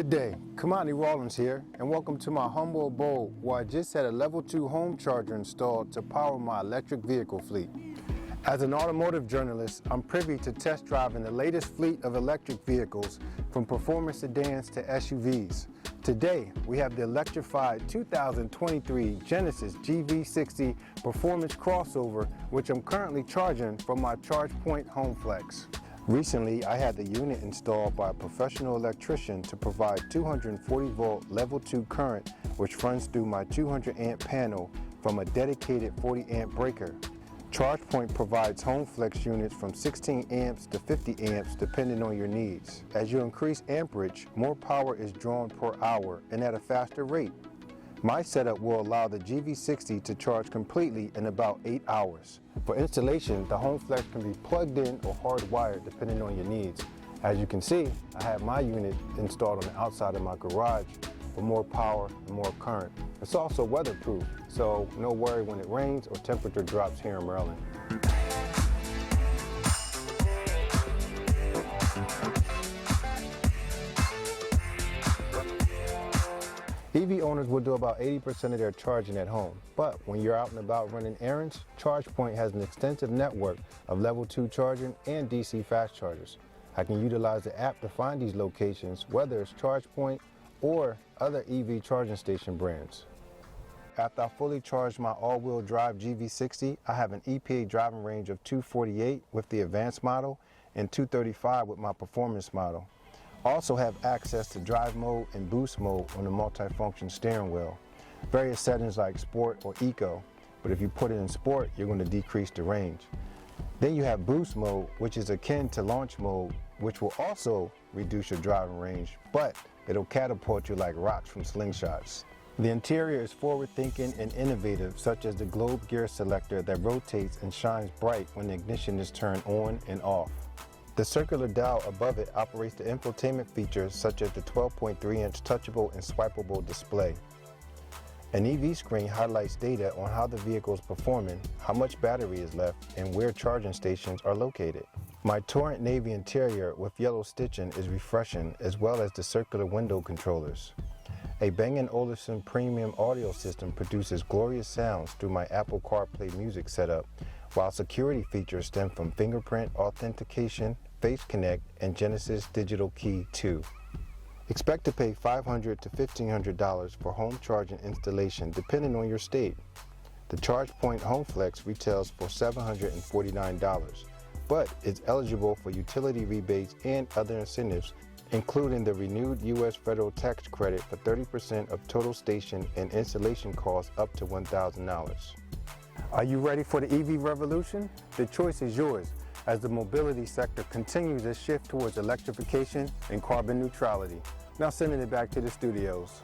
Good day, Kamani Rawlins here, and welcome to my humble abode where I just had a level 2 home charger installed to power my electric vehicle fleet. As an automotive journalist, I'm privy to test driving the latest fleet of electric vehicles from performance sedans to SUVs. Today, we have the electrified 2023 Genesis GV60 performance crossover, which I'm currently charging from my ChargePoint Home Flex. Recently, I had the unit installed by a professional electrician to provide 240 volt level 2 current, which runs through my 200 amp panel from a dedicated 40 amp breaker. ChargePoint provides home flex units from 16 amps to 50 amps depending on your needs. As you increase amperage, more power is drawn per hour and at a faster rate. My setup will allow the GV60 to charge completely in about 8 hours. For installation, the home flex can be plugged in or hardwired depending on your needs. As you can see, I have my unit installed on the outside of my garage for more power and more current. It's also weatherproof, so no worry when it rains or temperature drops here in Maryland. EV owners will do about 80% of their charging at home, but when you're out and about running errands, ChargePoint has an extensive network of level 2 charging and DC fast chargers. I can utilize the app to find these locations, whether it's ChargePoint or other EV charging station brands. After I fully charge my all-wheel drive GV60, I have an EPA driving range of 248 with the advanced model and 235 with my performance model. Also have access to drive mode and boost mode on the multifunction steering wheel. Various settings like sport or eco, but if you put it in sport, you're going to decrease the range. Then you have boost mode, which is akin to launch mode, which will also reduce your driving range, but it'll catapult you like rocks from slingshots. The interior is forward-thinking and innovative, such as the globe gear selector that rotates and shines bright when the ignition is turned on and off. The circular dial above it operates the infotainment features such as the 12.3-inch touchable and swipeable display. An EV screen highlights data on how the vehicle is performing, how much battery is left, and where charging stations are located. My Torrent Navy interior with yellow stitching is refreshing, as well as the circular window controllers. A Bang & Olufsen premium audio system produces glorious sounds through my Apple CarPlay music setup, while security features stem from fingerprint authentication, Face Connect, and Genesis Digital Key 2. Expect to pay $500 to $1,500 for home charging installation depending on your state. The ChargePoint Home Flex retails for $749, but is eligible for utility rebates and other incentives, including the renewed U.S. federal tax credit for 30% of total station and installation costs up to $1,000. Are you ready for the EV revolution? The choice is yours as the mobility sector continues its shift towards electrification and carbon neutrality. Now sending it back to the studios.